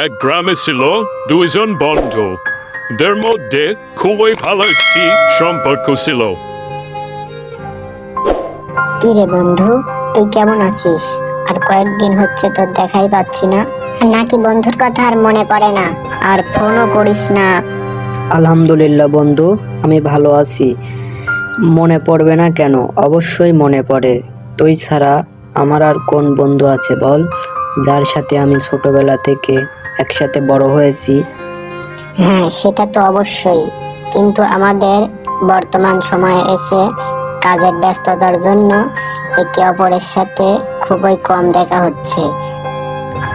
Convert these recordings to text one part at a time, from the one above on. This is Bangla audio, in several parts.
এক গ্রামে ছিল দুইজন বন্ধু। দের মধ্যে খুবই ভালো একটি সম্পর্ক ছিল। কি রে বন্ধু, তুই কেমন আছিস? আর কয়েকদিন হচ্ছে তোর দেখাই পাচ্ছি না। নাকি বন্ধুর কথা আর মনে পড়ে না? আর ফোনও করিস না। আলহামদুলিল্লাহ বন্ধু, আমি ভালো আছি। মনে পড়বে না কেন? অবশ্যই মনে পড়ে। তুই ছাড়া আমার আর কোন বন্ধু আছে বল, যার সাথে আমি ছোটবেলা থেকে একসাথে বড় হয়েছি। হ্যাঁ, সেটা তো অবশ্যই, কিন্তু আমাদের বর্তমান সময়ে এসে কাজের ব্যস্ততার জন্য একে অপরের সাথে খুবই কম দেখা হচ্ছে।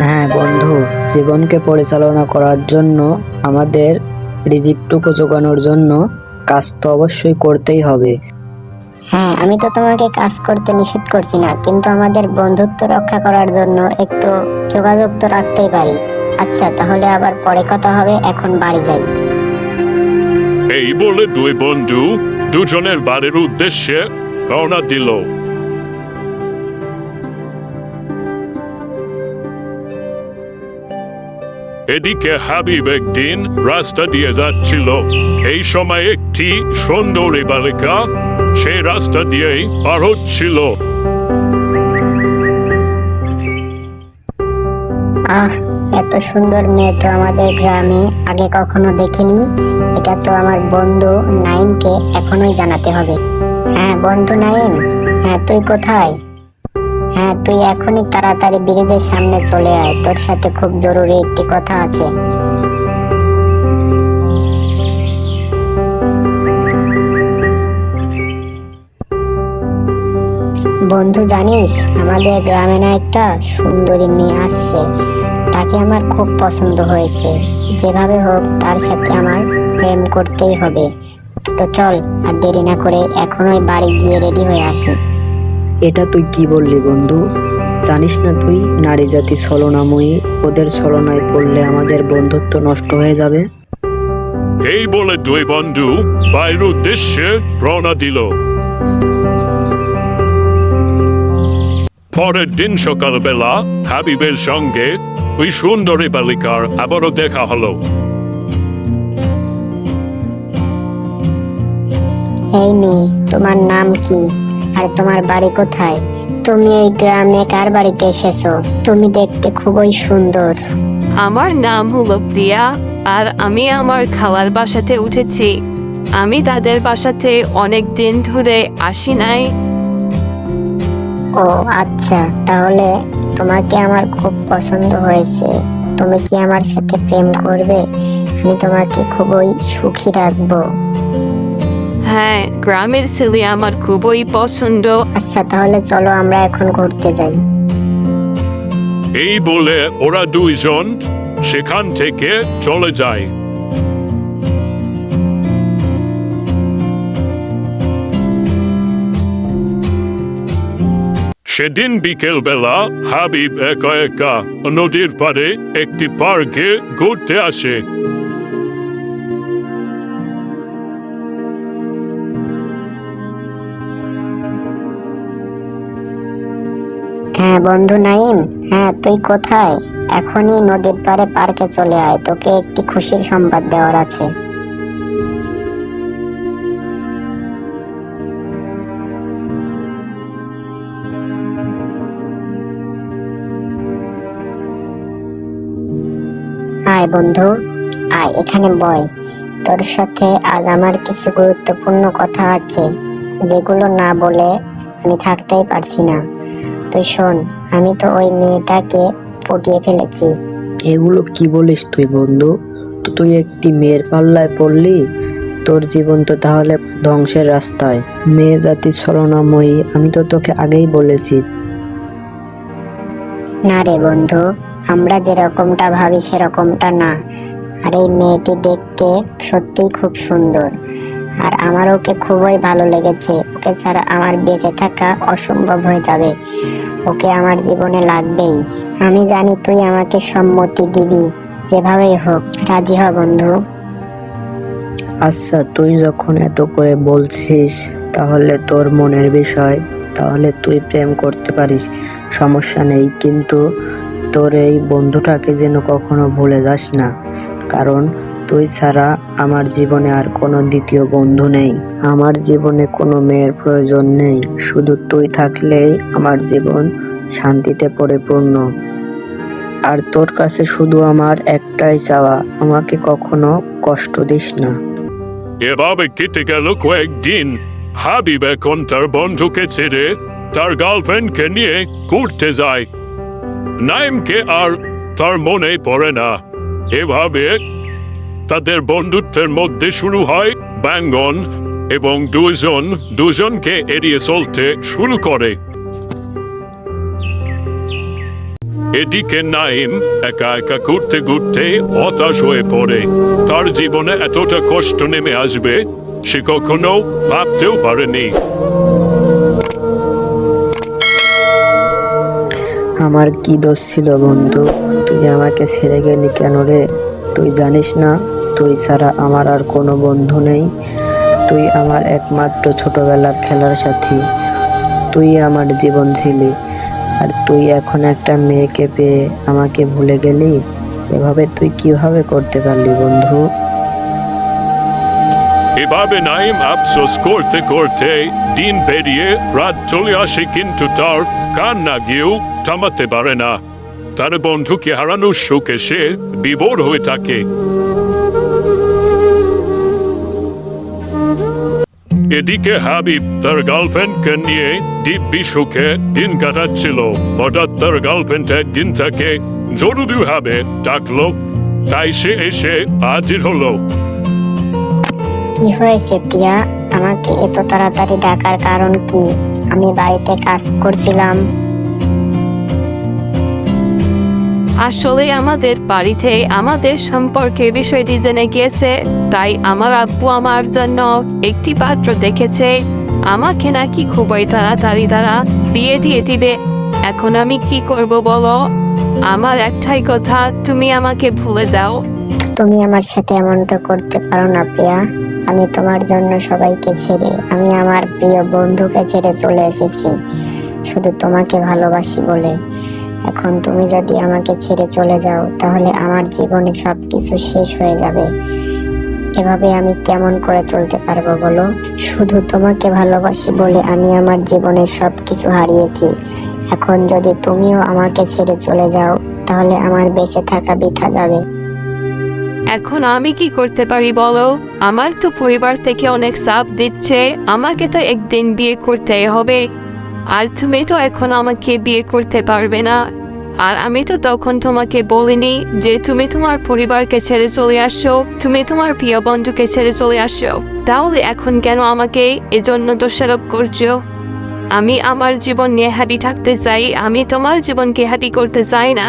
হ্যাঁ বন্ধু, জীবনকে পরিচালনা করার জন্য আমাদের রিজিকটুকু জোগানোর জন্য কাজ তো অবশ্যই করতেই হবে। হ্যাঁ, আমি তো তোমাকে কাজ করতে নিষেধ করছি না, কিন্তু আমাদের বন্ধুত্ব রক্ষা করার জন্য একটু যোগাযোগ তো রাখতেই পারি। আচ্ছা, তাহলে আবার পরে কথা হবে, এখন বাড়ি যাই। এই বলে দুই বন্ধু দুজনের বাড়ির উদ্দেশ্যে রওনা দিল। এদিকে হাবিব একদিন রাস্তা দিয়ে যাচ্ছিল। এই সময় একটি সুন্দরী বালিকা সেই রাস্তা দিয়েই পার হচ্ছিল। আহ, এত সুন্দর মেয়ে তো আমাদের গ্রামে আগে কখনো দেখিনি। এটা তো আমার বন্ধু নাইমকে এখনোই জানাতে হবে। হ্যাঁ বন্ধু নাইম, হ্যাঁ তুই কোথায়? হ্যাঁ, তুই এখনই তাড়াতাড়ি ব্রিজের সামনে চলে আয়, তোর সাথে খুব জরুরি একটি কথা আছে। বন্ধু জানিস, আমাদের গ্রামে না একটা সুন্দরী মেয়ে আসছে। তাকে আমার খুব পছন্দ হয়েছে। যেভাবে হোক তার সাথে আমার প্রেম করতেই হবে। তো চল, আর দেরি না করে এখনই বাড়ি গিয়ে রেডি হয়ে আসি। এটা তুই কি বললি বন্ধু? জানিস না তুই নারী জাতি ছলনাময়ী, ওদের ছলনায় পড়লে আমাদের বন্ধুত্ব নষ্ট হয়ে যাবে। এই বলে দুই বন্ধু বাড়ির উদ্দেশ্যে রওনা দিল। পরের দিন সকালবেলা হাবিবের সঙ্গে ওই সুন্দরী বালিকার আবারও দেখা হলো। এই মেয়ে, তোমার নাম কি আর তোমার বাড়ি কোথায়? তুমি এই গ্রামে কার বাড়িতে এসেছো? তুমি দেখতে খুবই সুন্দর। আমার নাম হলো প্রিয়া, আর আমি আমার খালার বাসাতে উঠেছি। আমি তাদের বাসাতে অনেক দিন ধরে আসি নাই। ও আচ্ছা, তাহলে তোমাকে আমার খুব পছন্দ হয়েছে। তুমি কি আমার সাথে প্রেম করবে? আমি তোমাকে খুবই সুখী রাখবো। হ্যাঁ, গ্রামের ছেলে আমার খুবই পছন্দ। আচ্ছা, তাহলে চলো আমরা এখন ঘুরতে যাই। এই বলে ওরা দুইজন সেখান থেকে চলে যায়। সেদিন বিকেল বেলা হাবিব একা একা নদীর পাড়ে একটি পার্কে ঘুরতে আসে। হ্যাঁ বন্ধু নাইম, হ্যাঁ তুই কোথায়? এখনই নদীর পাড়ে পার্কে চলে আয়, তোকে একটি খুশির সংবাদ দেওয়ার আছে। আয় বন্ধু, আয় এখানে বয়। তোর সাথে আজ আমার কিছু গুরুত্বপূর্ণ কথা আছে, যেগুলো না বলে আমি থাকতেই পারছি না। তুই শোন, আমি তো ওই মেয়েটাকে পটিয়ে ফেলেছি। এগুলো কি বলিস তুই বন্ধু? তো তুই একটি মেয়ের পাল্লায় পড়লি? তোর জীবন তো তাহলে ধ্বংসের রাস্তায়। মেয়ে জাতি ছলনাময়ী, আমি তো তোকে আগেই বলেছি। না রে বন্ধু, আমরা যেরকমটা ভাবি সেরকমটা না। আর এই মেয়েটি দেখতে সত্যিই খুব সুন্দর, আর আমার ওকে খুবই ভালো লেগেছে। ওকে ছাড়া আমার বেঁচে থাকা অসম্ভব হয়ে যাবে। ওকে আমার জীবনে লাগবেই। আমি জানি তুই আমাকে সম্মতি দিবি, যেভাবেই হোক রাজি হ বন্ধু। আচ্ছা, তুই যখন এত করে বলছিস তাহলে তোর মনের বিষয়, তাহলে তুই প্রেম করতে পারিস, সমস্যা নেই। কিন্তু তোর এই বন্ধুটাকে যেন কখনো ভুলে যাস না, কারণ তুই ছাড়া আমার জীবনে আর কোনো দ্বিতীয় বন্ধু নেই। আমার জীবনে কোনো মেয়ের প্রয়োজন নেই, শুধু তুই থাকলেই আমার জীবন শান্তিতে পরিপূর্ণ। আর তোর কাছে শুধু আমার একটাই চাওয়া, আমাকে কখনো কষ্ট দিস না। এভাবে কেটে গেল কয়েকদিন। হাবিব এখন তার বন্ধুকে ছেড়ে তার গার্লফ্রেন্ডকে নিয়ে ঘুরতে যায়। নাইমকে আর তার মনে পড়ে না। এভাবে তাদের বন্ধুত্বের মধ্যে শুরু হয় ব্যঙ্গন এবং দুজনকে এড়িয়ে চলতে শুরু করে। এদিকে নাইম একা একা ঘুরতে ঘুরতে হতাশ হয়ে পড়ে। তার জীবনে এতটা কষ্ট নেমে আসবে সে কখনো ভাবতেও পারেনি। আমার কি দোষ ছিল বন্ধু, তুই আমাকে ছেড়ে গেলি কেন রে? তুই জানিস না তুই ছাড়া আমার আর কোনো বন্ধু নেই। তুই আমার একমাত্র ছোটবেলার খেলার সাথী, তুই আমার জীবন ছিলি। আর তুই এখন একটা মেয়েকে পেয়ে আমাকে ভুলে গেলি? এভাবে তুই কিভাবে করতে পারলি বন্ধু? এভাবে নাইম আফসোস করতে করতে দিন পেরিয়ে রাত চলে আসে, কিন্তু তার কান্না গিয়েও থামাতে পারে না। তার বন্ধুকে হারানোর শোকে সে বিভোর হয়ে থাকে। এদিকে হাবিব তার গার্লফ্রেন্ডকে নিয়ে দিব্যি সুখে দিন কাটাচ্ছিল। হঠাৎ তার গার্লফ্রেন্ড একদিন তাকে জরুরিভাবে ডাকলো, তাই সে এসে হাজির হলো। কি হয়েছে প্রিয়া? আমাকে এত তাড়াতাড়ি ডাকার কারণ কি? আমি বাড়িতে কাজ করছিলাম। আসলে আমাদের বাড়িতে আমাদের সম্পর্কে বিষয়টি জেনে গিয়েছে, তাই আমার আব্বু আমার জন্য একটি পাত্র দেখেছে। আমাকে নাকি খুবই তাড়াতাড়ি তারা বিয়ে দিয়ে দিবে। এখন আমি কি করব বলো? আমার একটাই কথা, তুমি আমাকে ভুলে যাও। তুমি আমার সাথে এমনটা করতে পারো না প্রিয়া। আমি তোমার জন্য সবাইকে ছেড়ে, আমি আমার প্রিয় বন্ধুকে ছেড়ে চলে এসেছি শুধু তোমাকে ভালোবাসি বলে। এখন তুমি যদি আমাকে ছেড়ে চলে যাও তাহলে আমার জীবনে সবকিছু শেষ হয়ে যাবে। এভাবে আমি কেমন করে চলতে পারবো বলো? শুধু তোমাকে ভালোবাসি বলে আমি আমার জীবনের সবকিছু হারিয়েছি। এখন যদি তুমিও আমাকে ছেড়ে চলে যাও তাহলে আমার বেঁচে থাকা বৃথা যাবে। এখন আমি কি করতে পারি বলো? আমার তো পরিবার থেকে অনেক চাপ দিচ্ছে, আমাকে তো একদিন বিয়ে করতে হবে। আর তুমি তো এখন আমাকে বিয়ে করতে পারবে না। আর আমি তো তখন তোমাকে বলিনি যে তুমি তোমার পরিবারকে ছেড়ে চলে আসো, তুমি তোমার প্রিয় বন্ধুকে ছেড়ে চলে আসো। তাহলে এখন কেন আমাকে এজন্য দোষারোপ করছো? আমি আমার জীবন নিয়ে হ্যাপি থাকতে চাই, আমি তোমার জীবনকে হ্যাপি করতে চাই না।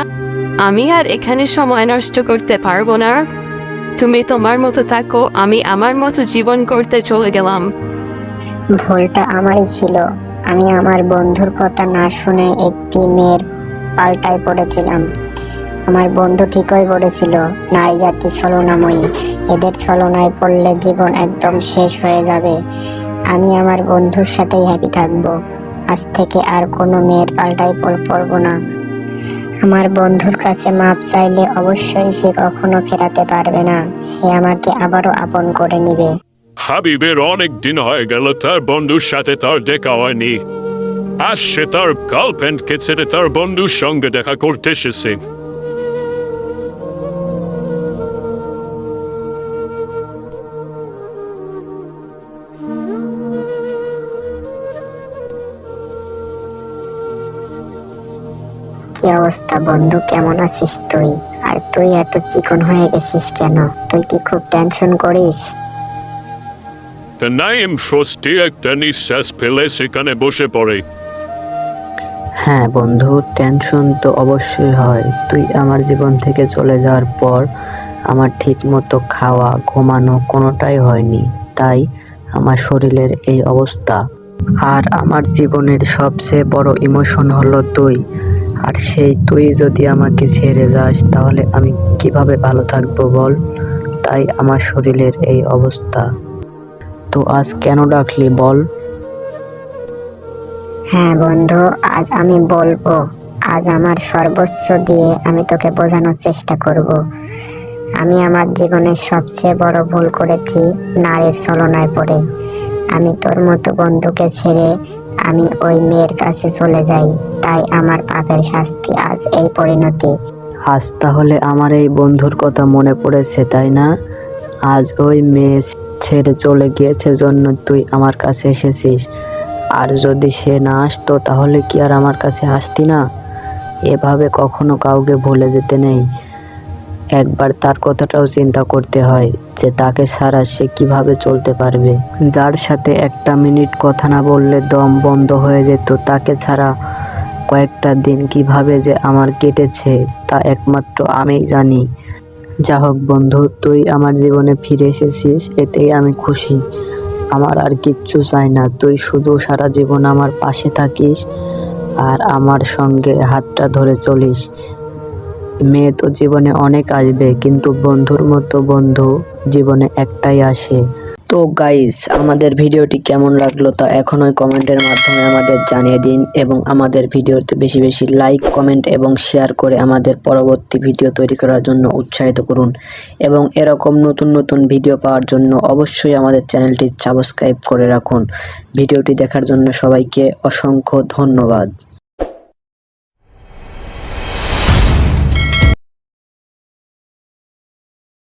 আমি আর এখানে সময় নষ্ট করতে পারবো না। তুমি তোমার মতো থাকো, আমি আমার মতো জীবন করতে চলে গেলাম। ভুলটা আমারই ছিল। আমি আমার বন্ধুর কথা না শুনে একটি মেয়ের পাল্টায় পড়েছিলাম। আমার বন্ধু ঠিকই বলেছিল, নারী জাতি ছলনাময়ী, এদের ছলনায় পড়লে জীবন একদম শেষ হয়ে যাবে। আমি আমার বন্ধুর সাথেই হ্যাপি থাকবো। আজ থেকে আর কোনো মেয়ের পাল্টায় পড়বো না। আমার বন্ধুর কাছে মাপ চাইলে অবশ্যই সে কখনো ফেরাতে পারবে না। সে আমাকে আবারও আপন করে নিবে। হাবিবের অনেক দিন হয়ে গেল তার বন্ধুর সাথে তার দেখা হয়নি। আজ সে তার গার্লফ্রেন্ডকে ছেড়ে তার বন্ধুর সঙ্গে দেখা করতে এসেছে। কি অবস্থা বন্ধু, কেমন আছিস তুই? আর তুই এত চিকন হয়ে গেছিস কেন? তুই কি খুব টেনশন করিস? নাইম স্বস্তি একটা নিঃশ্বাস ফেলে সেখানে বসে পড়ে। হ্যাঁ বন্ধু, টেনশন তো অবশ্যই হয়। তুই আমার জীবন থেকে চলে যাওয়ার পর আমার ঠিক মতো খাওয়া ঘুমানো কোনোটাই হয়নি, তাই আমার শরীরের এই অবস্থা। আর আমার জীবনের সবচেয়ে বড় ইমোশন হলো তুই। আর সেই তুই যদি আমাকে ছেড়ে যাস তাহলে আমি কিভাবে ভালো থাকবো বল? তাই আমার শরীরের এই অবস্থা। তো আজ কেন ডাকলি বল? হ্যাঁ বন্ধু, আজ আমি বলবো। আজ আমার সর্বস্ব দিয়ে আমি তোকে বোঝানোর চেষ্টা করব। আমি আমার জীবনের সবচেয়ে বড় ভুল করেছি নারীর ছলনায় পড়ে। আমি তোর মতো বন্ধুকে ছেড়ে আমি ওই মেয়ের কাছে চলে যাই, তাই আমার পাপের শাস্তি আজ এই পরিণতি। আজ তাহলে আমার এই বন্ধুর কথা মনে পড়েছে, তাই না? আজ ওই মেয়ে ছেড়ে চলে গিয়েছে জন্য তুই আমার কাছে এসেছিস। আর যদি সে না আসতো তাহলে কি আর আমার কাছে আসতি না? এভাবে কখনো কাউকে ভুলে যেতে নেই। একবার তার কথাটাও চিন্তা করতে হয় যে তাকে ছাড়া সে কিভাবে চলতে পারবে। যার সাথে একটা মিনিট কথা না বললে দম বন্ধ হয়ে যেত, তাকে ছাড়া কয়েকটা দিন কিভাবে যে আমার কেটেছে তা একমাত্র আমিই জানি। যা হোক বন্ধু, তুই আমার জীবনে ফিরে এসেছিস, এতেই আমি খুশি। আমার আর কিচ্ছু চাই না, তুই শুধু সারা জীবন আমার পাশে থাকিস আর আমার সঙ্গে হাতটা ধরে চলিস। মেয়ে তো জীবনে অনেক আসবে, কিন্তু বন্ধুর মতো বন্ধু জীবনে একটাই আসে। তো গাইস, আমাদের ভিডিওটি কেমন লাগলো তা এখনই কমেন্টের মাধ্যমে আমাদের জানিয়ে দিন, এবং আমাদের ভিডিওতে বেশি বেশি লাইক, কমেন্ট এবং শেয়ার করে আমাদের পরবর্তী ভিডিও তৈরি করার জন্য উৎসাহিত করুন। এবং এরকম নতুন নতুন ভিডিও পাওয়ার জন্য অবশ্যই আমাদের চ্যানেলটি সাবস্ক্রাইব করে রাখুন। ভিডিওটি দেখার জন্য সবাইকে অসংখ্য ধন্যবাদ।